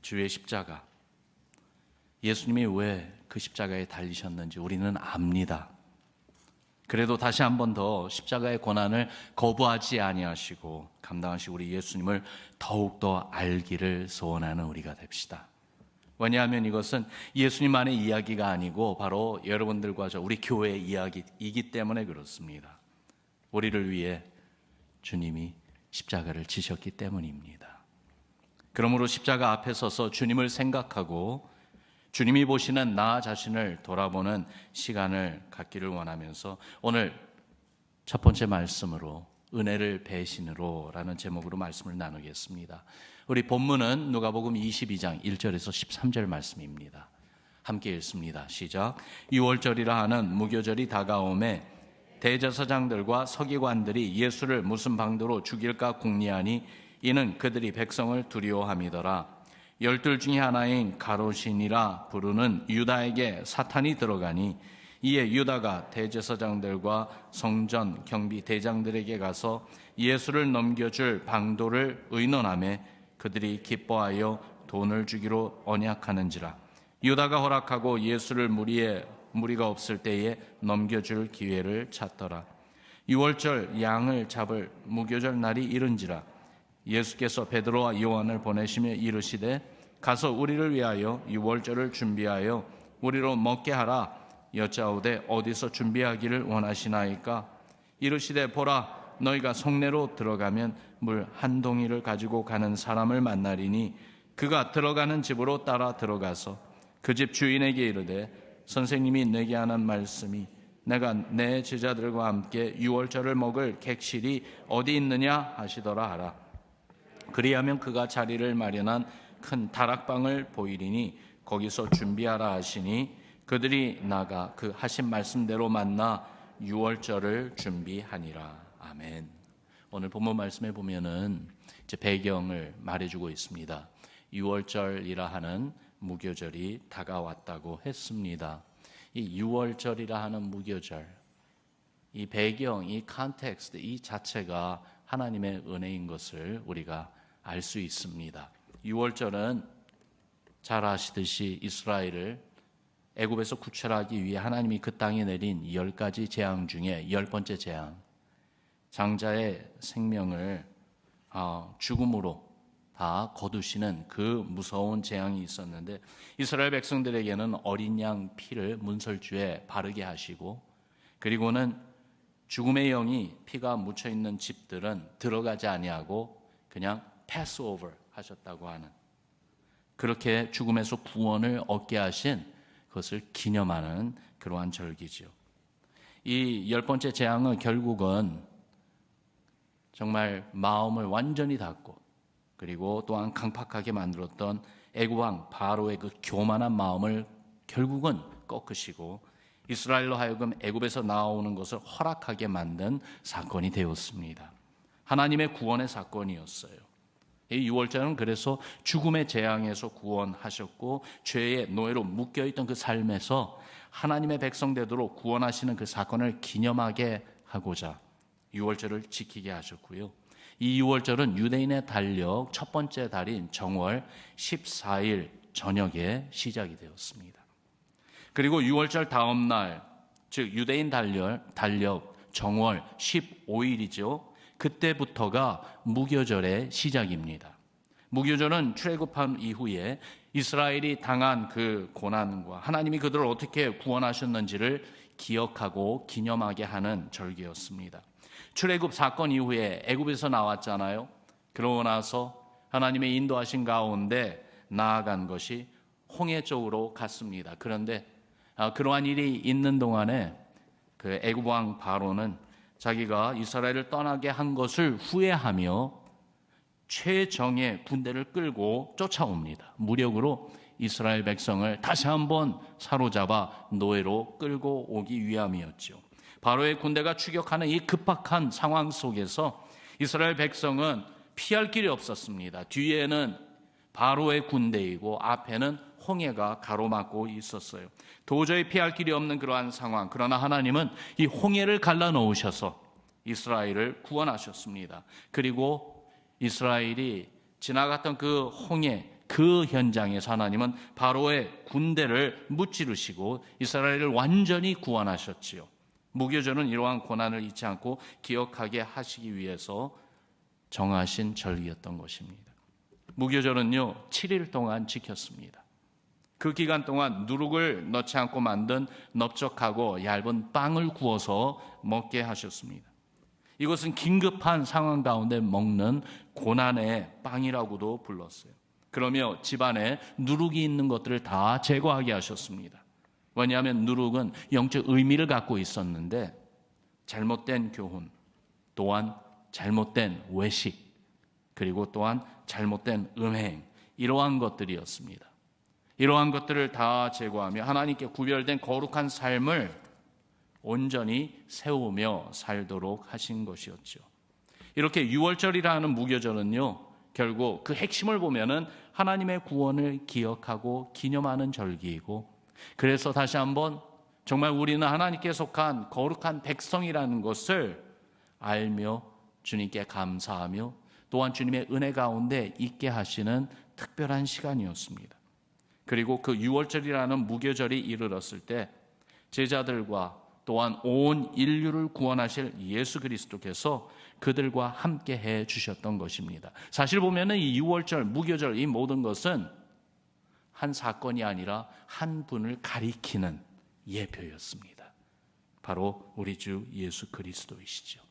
주의 십자가, 예수님이 왜 그 십자가에 달리셨는지 우리는 압니다. 그래도 다시 한 번 더 십자가의 고난을 거부하지 아니하시고 감당하시고 우리 예수님을 더욱더 알기를 소원하는 우리가 됩시다. 왜냐하면 이것은 예수님만의 이야기가 아니고 바로 여러분들과 우리 교회의 이야기이기 때문에 그렇습니다. 우리를 위해 주님이 십자가를 지셨기 때문입니다. 그러므로 십자가 앞에 서서 주님을 생각하고 주님이 보시는 나 자신을 돌아보는 시간을 갖기를 원하면서 오늘 첫 번째 말씀으로 은혜를 배신으로 라는 제목으로 말씀을 나누겠습니다. 우리 본문은 누가복음 22장 1절에서 13절 말씀입니다. 함께 읽습니다. 시작. 유월절이라 하는 무교절이 다가오매 대제사장들과 서기관들이 예수를 무슨 방도로 죽일까 궁리하니 이는 그들이 백성을 두려워함이더라. 12 중에 하나인 가롯신이라 부르는 유다에게 사탄이 들어가니 이에 유다가 대제사장들과 성전 경비 대장들에게 가서 예수를 넘겨줄 방도를 의논하며 그들이 기뻐하여 돈을 주기로 언약하는지라. 유다가 허락하고 예수를 무리가 없을 때에 넘겨줄 기회를 찾더라. 유월절 양을 잡을 무교절 날이 이른지라. 예수께서 베드로와 요한을 보내시며 이르시되 가서 우리를 위하여 유월절을 준비하여 우리로 먹게 하라. 여짜오되 어디서 준비하기를 원하시나이까? 이르시되 보라, 너희가 성내로 들어가면 물 한 동이를 가지고 가는 사람을 만나리니 그가 들어가는 집으로 따라 들어가서 그 집 주인에게 이르되 선생님이 내게 하는 말씀이 내가 내 제자들과 함께 유월절을 먹을 객실이 어디 있느냐 하시더라 하라. 그리하면 그가 자리를 마련한 큰 다락방을 보이리니 거기서 준비하라 하시니 그들이 나가 그 하신 말씀대로 만나 유월절을 준비하니라. 아멘. 오늘 본문 말씀에 보면은 이제 배경을 말해주고 있습니다. 유월절이라 하는 무교절이 다가왔다고 했습니다. 이 유월절이라 하는 무교절, 이 배경, 이 컨텍스트, 이 자체가 하나님의 은혜인 것을 우리가 알 수 있습니다. 유월절은 잘 아시듯이 이스라엘을 애굽에서 구출하기 위해 하나님이 그 땅에 내린 10가지 재앙 중에 10번째 재앙, 장자의 생명을 죽음으로 다 거두시는 그 무서운 재앙이 있었는데 이스라엘 백성들에게는 어린 양 피를 문설주에 바르게 하시고 그리고는 죽음의 영이 피가 묻혀있는 집들은 들어가지 아니하고 그냥 패스오버 하셨다고 하는, 그렇게 죽음에서 구원을 얻게 하신 그것을 기념하는 그러한 절기죠. 이 10번째 재앙은 결국은 정말 마음을 완전히 닫고 그리고 또한 강팍하게 만들었던 애굽 왕 바로의 그 교만한 마음을 결국은 꺾으시고 이스라엘로 하여금 애굽에서 나오는 것을 허락하게 만든 사건이 되었습니다. 하나님의 구원의 사건이었어요. 이 유월절은 그래서 죽음의 재앙에서 구원하셨고 죄의 노예로 묶여있던 그 삶에서 하나님의 백성 되도록 구원하시는 그 사건을 기념하게 하고자 유월절을 지키게 하셨고요. 이 유월절은 유대인의 달력 첫 번째 달인 정월 14일 저녁에 시작이 되었습니다. 그리고 유월절 다음 날, 즉 유대인 달력 정월 15일이죠. 그때부터가 무교절의 시작입니다. 무교절은 출애굽한 이후에 이스라엘이 당한 그 고난과 하나님이 그들을 어떻게 구원하셨는지를 기억하고 기념하게 하는 절기였습니다. 출애굽 사건 이후에 애굽에서 나왔잖아요. 그러고 나서 하나님의 인도하신 가운데 나아간 것이 홍해 쪽으로 갔습니다. 그런데 그러한 일이 있는 동안에 그 애굽 왕 바로는 자기가 이스라엘을 떠나게 한 것을 후회하며 최정예 군대를 끌고 쫓아옵니다. 무력으로 이스라엘 백성을 다시 한번 사로잡아 노예로 끌고 오기 위함이었죠. 바로의 군대가 추격하는 이 급박한 상황 속에서 이스라엘 백성은 피할 길이 없었습니다. 뒤에는 바로의 군대이고 앞에는 홍해가 가로막고 있었어요. 도저히 피할 길이 없는 그러한 상황. 그러나 하나님은 이 홍해를 갈라놓으셔서 이스라엘을 구원하셨습니다. 그리고 이스라엘이 지나갔던 그 홍해, 그 현장에서 하나님은 바로의 군대를 무찌르시고 이스라엘을 완전히 구원하셨지요. 무교절은 이러한 고난을 잊지 않고 기억하게 하시기 위해서 정하신 절기였던 것입니다. 무교절은요 7일 동안 지켰습니다. 그 기간 동안 누룩을 넣지 않고 만든 넓적하고 얇은 빵을 구워서 먹게 하셨습니다. 이것은 긴급한 상황 가운데 먹는 고난의 빵이라고도 불렀어요. 그러며 집안에 누룩이 있는 것들을 다 제거하게 하셨습니다. 왜냐하면 누룩은 영적 의미를 갖고 있었는데 잘못된 교훈, 또한 잘못된 외식, 그리고 또한 잘못된 음행, 이러한 것들이었습니다. 이러한 것들을 다 제거하며 하나님께 구별된 거룩한 삶을 온전히 세우며 살도록 하신 것이었죠. 이렇게 유월절이라는 무교절은요, 결국 그 핵심을 보면은 하나님의 구원을 기억하고 기념하는 절기이고, 그래서 다시 한번 정말 우리는 하나님께 속한 거룩한 백성이라는 것을 알며 주님께 감사하며 또한 주님의 은혜 가운데 있게 하시는 특별한 시간이었습니다. 그리고 그 유월절이라는 무교절이 이르렀을 때 제자들과 또한 온 인류를 구원하실 예수 그리스도께서 그들과 함께 해 주셨던 것입니다. 사실 보면은 이 유월절, 무교절, 이 모든 것은 한 사건이 아니라 한 분을 가리키는 예표였습니다. 바로 우리 주 예수 그리스도이시죠.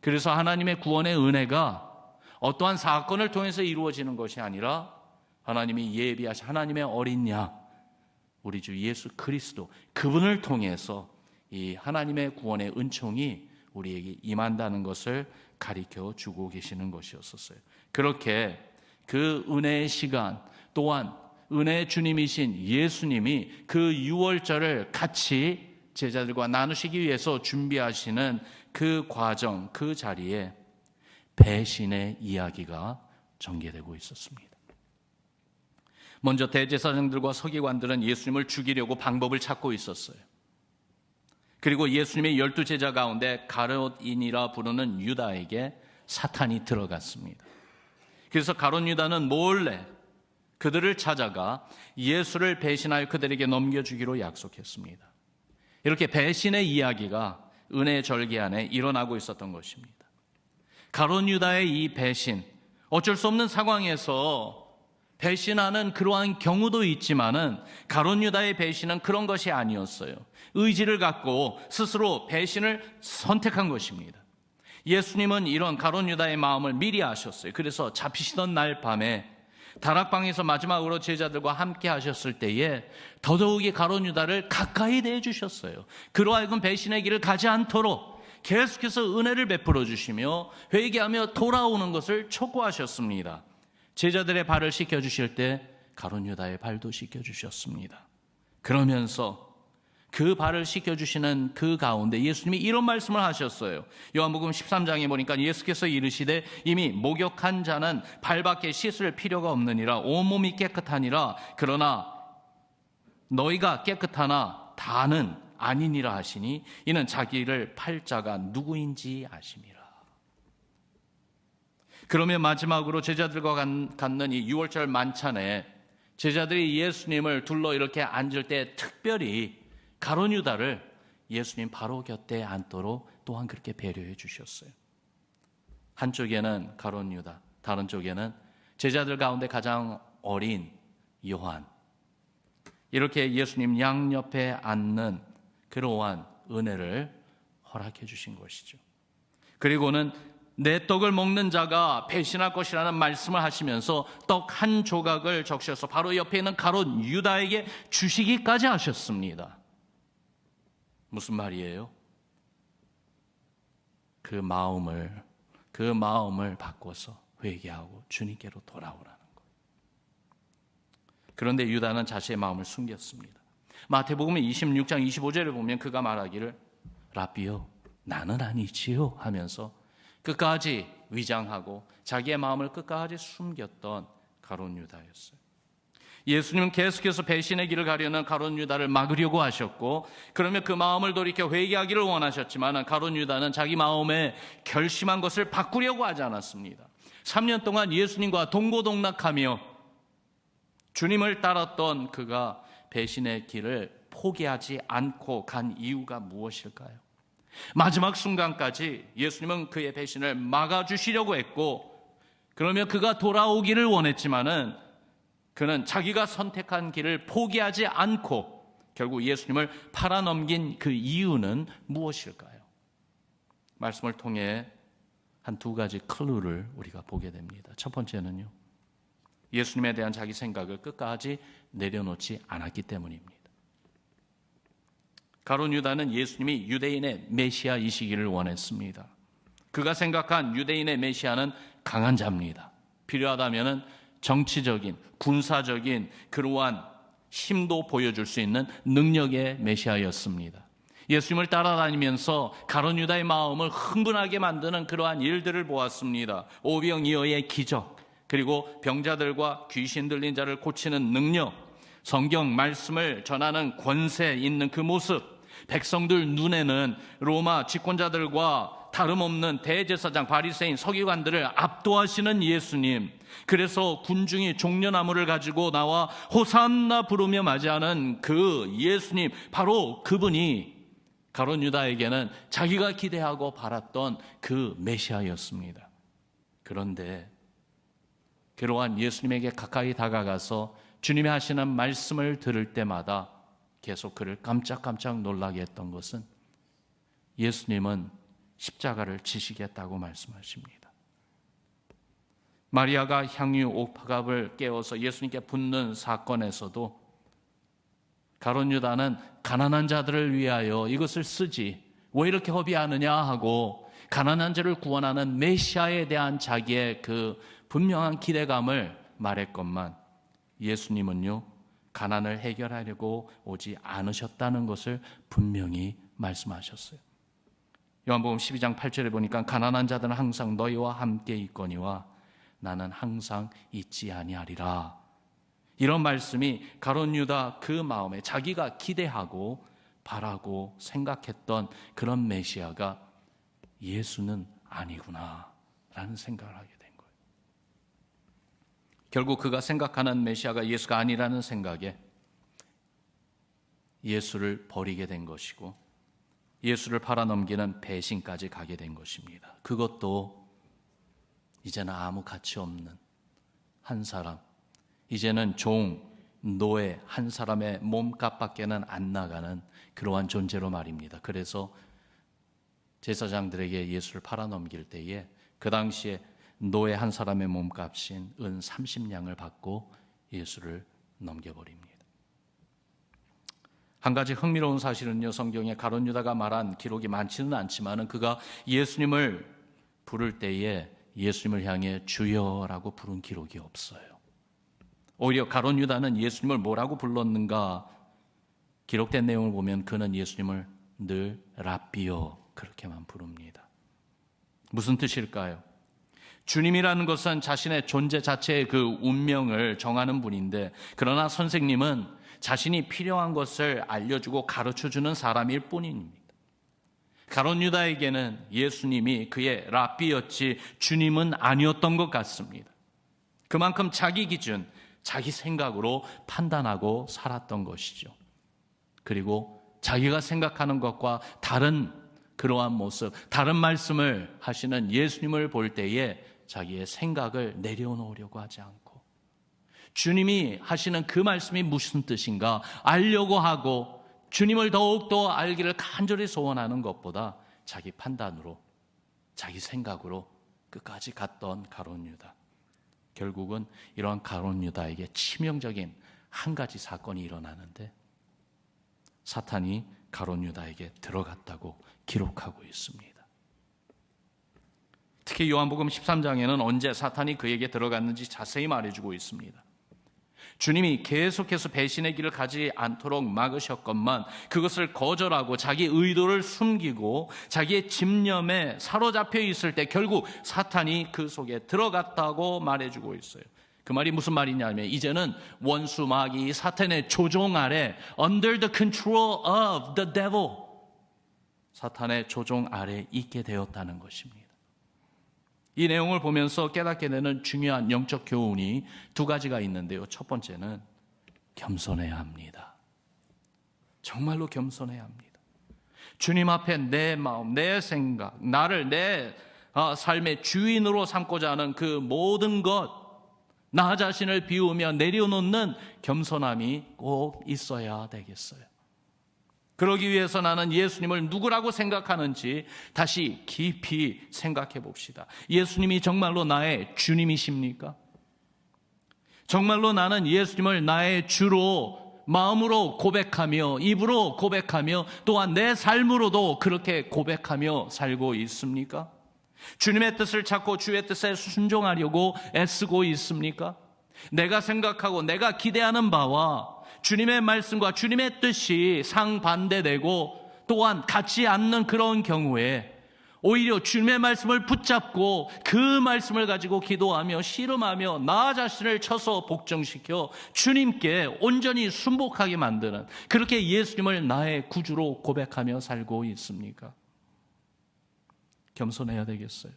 그래서 하나님의 구원의 은혜가 어떠한 사건을 통해서 이루어지는 것이 아니라 하나님이 예비하신 하나님의 어린 양, 우리 주 예수 그리스도, 그분을 통해서 이 하나님의 구원의 은총이 우리에게 임한다는 것을 가리켜 주고 계시는 것이었어요. 그렇게 그 은혜의 시간, 또한 은혜의 주님이신 예수님이 그 유월절을 같이 제자들과 나누시기 위해서 준비하시는 그 과정, 그 자리에 배신의 이야기가 전개되고 있었습니다. 먼저 대제사장들과 서기관들은 예수님을 죽이려고 방법을 찾고 있었어요. 그리고 예수님의 12제자 가운데 가롯인이라 부르는 유다에게 사탄이 들어갔습니다. 그래서 가롯 유다는 몰래 그들을 찾아가 예수를 배신하여 그들에게 넘겨주기로 약속했습니다. 이렇게 배신의 이야기가 은혜의 절기 안에 일어나고 있었던 것입니다. 가롯 유다의 이 배신, 어쩔 수 없는 상황에서 배신하는 그러한 경우도 있지만은 가롯 유다의 배신은 그런 것이 아니었어요. 의지를 갖고 스스로 배신을 선택한 것입니다. 예수님은 이런 가롯 유다의 마음을 미리 아셨어요. 그래서 잡히시던 날 밤에 다락방에서 마지막으로 제자들과 함께 하셨을 때에 더더욱이 가롯 유다를 가까이 대해주셨어요. 그로 하여금 배신의 길을 가지 않도록 계속해서 은혜를 베풀어 주시며 회개하며 돌아오는 것을 촉구하셨습니다. 제자들의 발을 씻겨주실 때 가롯 유다의 발도 씻겨주셨습니다. 그러면서 그 발을 씻겨주시는 그 가운데 예수님이 이런 말씀을 하셨어요. 요한복음 13장에 보니까 예수께서 이르시되 이미 목욕한 자는 발밖에 씻을 필요가 없느니라. 온몸이 깨끗하니라. 그러나 너희가 깨끗하나 다는 아니니라 하시니 이는 자기를 팔 자가 누구인지 아심이라. 그러면 마지막으로 제자들과 갖는 이 유월절 만찬에 제자들이 예수님을 둘러 이렇게 앉을 때 특별히 가롯 유다를 예수님 바로 곁에 앉도록 또한 그렇게 배려해 주셨어요. 한쪽에는 가롯 유다, 다른 쪽에는 제자들 가운데 가장 어린 요한, 이렇게 예수님 양옆에 앉는 그러한 은혜를 허락해 주신 것이죠. 그리고는 내 떡을 먹는 자가 배신할 것이라는 말씀을 하시면서 떡 한 조각을 적셔서 바로 옆에 있는 가롯 유다에게 주시기까지 하셨습니다. 무슨 말이에요? 그 마음을 바꿔서 회개하고 주님께로 돌아오라는 거예요. 그런데 유다는 자신의 마음을 숨겼습니다. 마태복음 26장 25절을 보면 그가 말하기를 라비요 나는 아니지요 하면서 끝까지 위장하고 자기의 마음을 끝까지 숨겼던 가롯 유다였어요. 예수님은 계속해서 배신의 길을 가려는 가롯 유다를 막으려고 하셨고, 그러면 그 마음을 돌이켜 회개하기를 원하셨지만 가롯 유다는 자기 마음에 결심한 것을 바꾸려고 하지 않았습니다. 3년 동안 예수님과 동고동락하며 주님을 따랐던 그가 배신의 길을 포기하지 않고 간 이유가 무엇일까요? 마지막 순간까지 예수님은 그의 배신을 막아주시려고 했고, 그러며 그가 돌아오기를 원했지만은 그는 자기가 선택한 길을 포기하지 않고 결국 예수님을 팔아넘긴 그 이유는 무엇일까요? 말씀을 통해 한 두 가지 클루를 우리가 보게 됩니다. 첫 번째는요, 예수님에 대한 자기 생각을 끝까지 내려놓지 않았기 때문입니다. 가룟 유다는 예수님이 유대인의 메시아이시기를 원했습니다. 그가 생각한 유대인의 메시아는 강한 자입니다. 필요하다면 정치적인, 군사적인 그러한 힘도 보여줄 수 있는 능력의 메시아였습니다. 예수님을 따라다니면서 가룟 유다의 마음을 흥분하게 만드는 그러한 일들을 보았습니다. 오병이어의 기적, 그리고 병자들과 귀신 들린 자를 고치는 능력, 성경 말씀을 전하는 권세 있는 그 모습, 백성들 눈에는 로마 집권자들과 다름없는 대제사장, 바리새인, 서기관들을 압도하시는 예수님, 그래서 군중이 종려나무를 가지고 나와 호산나 부르며 맞이하는 그 예수님, 바로 그분이 가룟 유다에게는 자기가 기대하고 바랐던 그 메시아였습니다. 그런데 그러한 예수님에게 가까이 다가가서 주님이 하시는 말씀을 들을 때마다 계속 그를 깜짝깜짝 놀라게 했던 것은 예수님은 십자가를 지시겠다고 말씀하십니다. 마리아가 향유 옥합을 깨워서 예수님께 붓는 사건에서도 가룟 유다는 가난한 자들을 위하여 이것을 쓰지 왜 이렇게 허비하느냐 하고 가난한 자를 구원하는 메시아에 대한 자기의 그 분명한 기대감을 말했건만, 예수님은요 가난을 해결하려고 오지 않으셨다는 것을 분명히 말씀하셨어요. 요한복음 12장 8절에 보니까 가난한 자들은 항상 너희와 함께 있거니와 나는 항상 있지 아니하리라. 이런 말씀이 가룟 유다 그 마음에 자기가 기대하고 바라고 생각했던 그런 메시아가 예수는 아니구나 라는 생각을 하게 된 거예요. 결국 그가 생각하는 메시아가 예수가 아니라는 생각에 예수를 버리게 된 것이고, 예수를 팔아넘기는 배신까지 가게 된 것입니다. 그것도 이제는 아무 가치 없는 한 사람, 이제는 종, 노예 한 사람의 몸값밖에는 안 나가는 그러한 존재로 말입니다. 그래서 제사장들에게 예수를 팔아넘길 때에 그 당시에 노예 한 사람의 몸값인 은 30냥을 받고 예수를 넘겨버립니다. 한 가지 흥미로운 사실은요, 성경에 가룟 유다가 말한 기록이 많지는 않지만 그가 예수님을 부를 때에 예수님을 향해 주여라고 부른 기록이 없어요. 오히려 가룟 유다는 예수님을 뭐라고 불렀는가, 기록된 내용을 보면 그는 예수님을 늘 랍비요 그렇게만 부릅니다. 무슨 뜻일까요? 주님이라는 것은 자신의 존재 자체의 그 운명을 정하는 분인데, 그러나 선생님은 자신이 필요한 것을 알려주고 가르쳐주는 사람일 뿐입니다. 가룟 유다에게는 예수님이 그의 랍비였지 주님은 아니었던 것 같습니다. 그만큼 자기 기준, 자기 생각으로 판단하고 살았던 것이죠. 그리고 자기가 생각하는 것과 다른 그러한 모습, 다른 말씀을 하시는 예수님을 볼 때에 자기의 생각을 내려놓으려고 하지 않고, 주님이 하시는 그 말씀이 무슨 뜻인가 알려고 하고 주님을 더욱더 알기를 간절히 소원하는 것보다 자기 판단으로, 자기 생각으로 끝까지 갔던 가룟 유다. 결국은 이러한 가룟 유다에게 치명적인 한 가지 사건이 일어나는데, 사탄이 가룟 유다에게 들어갔다고 기록하고 있습니다. 특히 요한복음 13장에는 언제 사탄이 그에게 들어갔는지 자세히 말해주고 있습니다. 주님이 계속해서 배신의 길을 가지 않도록 막으셨건만 그것을 거절하고 자기 의도를 숨기고 자기의 집념에 사로잡혀 있을 때 결국 사탄이 그 속에 들어갔다고 말해주고 있어요. 그 말이 무슨 말이냐면, 이제는 원수 마귀 사탄의 조종 아래, under the control of the devil, 사탄의 조종 아래 있게 되었다는 것입니다. 이 내용을 보면서 깨닫게 되는 중요한 영적 교훈이 두 가지가 있는데요. 첫 번째는 겸손해야 합니다. 정말로 겸손해야 합니다. 주님 앞에 내 마음, 내 생각, 나를 내 삶의 주인으로 삼고자 하는 그 모든 것, 나 자신을 비우며 내려놓는 겸손함이 꼭 있어야 되겠어요. 그러기 위해서 나는 예수님을 누구라고 생각하는지 다시 깊이 생각해 봅시다. 예수님이 정말로 나의 주님이십니까? 정말로 나는 예수님을 나의 주로 마음으로 고백하며 입으로 고백하며 또한 내 삶으로도 그렇게 고백하며 살고 있습니까? 주님의 뜻을 찾고 주의 뜻에 순종하려고 애쓰고 있습니까? 내가 생각하고 내가 기대하는 바와 주님의 말씀과 주님의 뜻이 상반대되고 또한 같지 않는 그런 경우에 오히려 주님의 말씀을 붙잡고 그 말씀을 가지고 기도하며 씨름하며 나 자신을 쳐서 복종시켜 주님께 온전히 순복하게 만드는, 그렇게 예수님을 나의 구주로 고백하며 살고 있습니까? 겸손해야 되겠어요.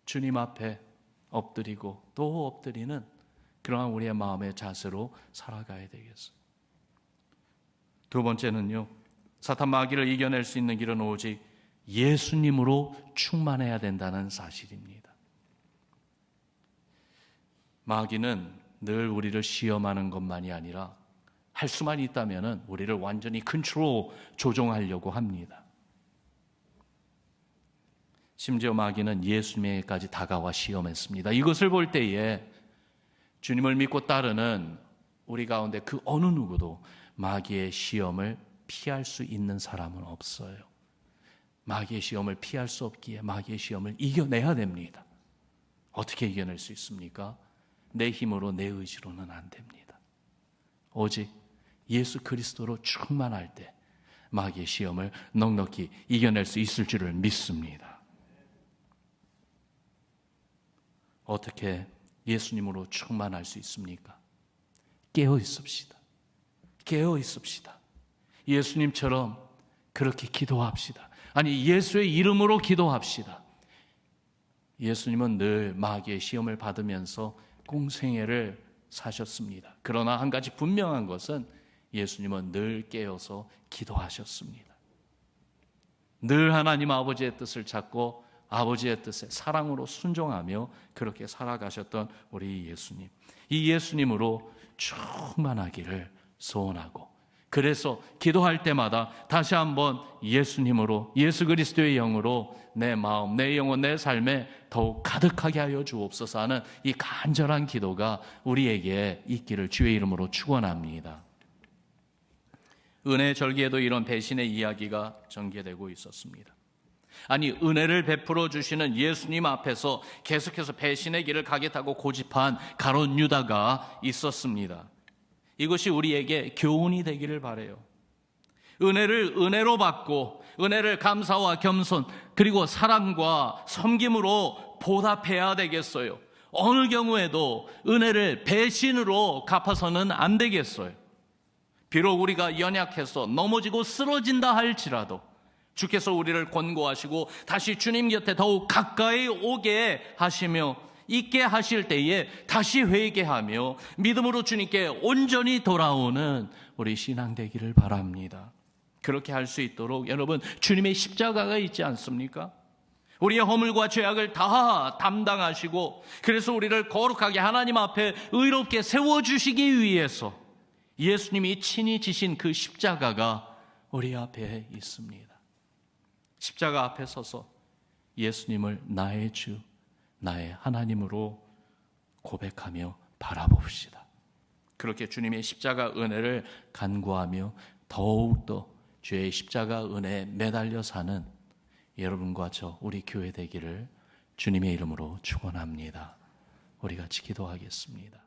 주님 앞에 엎드리고 또 엎드리는 그러한 우리의 마음의 자세로 살아가야 되겠어요. 두 번째는요, 사탄 마귀를 이겨낼 수 있는 길은 오직 예수님으로 충만해야 된다는 사실입니다. 마귀는 늘 우리를 시험하는 것만이 아니라 할 수만 있다면 우리를 완전히 컨트롤, 조종하려고 합니다. 심지어 마귀는 예수님에게까지 다가와 시험했습니다. 이것을 볼 때에 주님을 믿고 따르는 우리 가운데 그 어느 누구도 마귀의 시험을 피할 수 있는 사람은 없어요. 마귀의 시험을 피할 수 없기에 마귀의 시험을 이겨내야 됩니다. 어떻게 이겨낼 수 있습니까? 내 힘으로 내 의지로는 안 됩니다. 오직 예수 그리스도로 충만할 때 마귀의 시험을 넉넉히 이겨낼 수 있을 줄을 믿습니다. 어떻게 예수님으로 충만할 수 있습니까? 깨어 있읍시다. 깨어 있읍시다. 예수님처럼 그렇게 기도합시다. 아니, 예수의 이름으로 기도합시다. 예수님은 늘 마귀의 시험을 받으면서 공생애를 사셨습니다. 그러나 한 가지 분명한 것은 예수님은 늘 깨어서 기도하셨습니다. 늘 하나님 아버지의 뜻을 찾고 아버지의 뜻에 사랑으로 순종하며 그렇게 살아가셨던 우리 예수님. 이 예수님으로 충만하기를 소원하고, 그래서 기도할 때마다 다시 한번 예수님으로, 예수 그리스도의 영으로 내 마음, 내 영혼, 내 삶에 더욱 가득하게 하여 주옵소서 하는 이 간절한 기도가 우리에게 있기를 주의 이름으로 축원합니다. 은혜 절기에도 이런 배신의 이야기가 전개되고 있었습니다. 아니, 은혜를 베풀어 주시는 예수님 앞에서 계속해서 배신의 길을 가겠다고 고집한 가룟 유다가 있었습니다. 이것이 우리에게 교훈이 되기를 바라요. 은혜를 은혜로 받고 은혜를 감사와 겸손 그리고 사랑과 섬김으로 보답해야 되겠어요. 어느 경우에도 은혜를 배신으로 갚아서는 안 되겠어요. 비록 우리가 연약해서 넘어지고 쓰러진다 할지라도 주께서 우리를 권고하시고 다시 주님 곁에 더욱 가까이 오게 하시며 있게 하실 때에 다시 회개하며 믿음으로 주님께 온전히 돌아오는 우리 신앙 되기를 바랍니다. 그렇게 할 수 있도록 여러분, 주님의 십자가가 있지 않습니까? 우리의 허물과 죄악을 다 담당하시고 그래서 우리를 거룩하게 하나님 앞에 의롭게 세워주시기 위해서 예수님이 친히 지신 그 십자가가 우리 앞에 있습니다. 십자가 앞에 서서 예수님을 나의 주, 나의 하나님으로 고백하며 바라봅시다. 그렇게 주님의 십자가 은혜를 간구하며 더욱더 주의 십자가 은혜에 매달려 사는 여러분과 저 우리 교회 되기를 주님의 이름으로 축원합니다. 우리 같이 기도하겠습니다.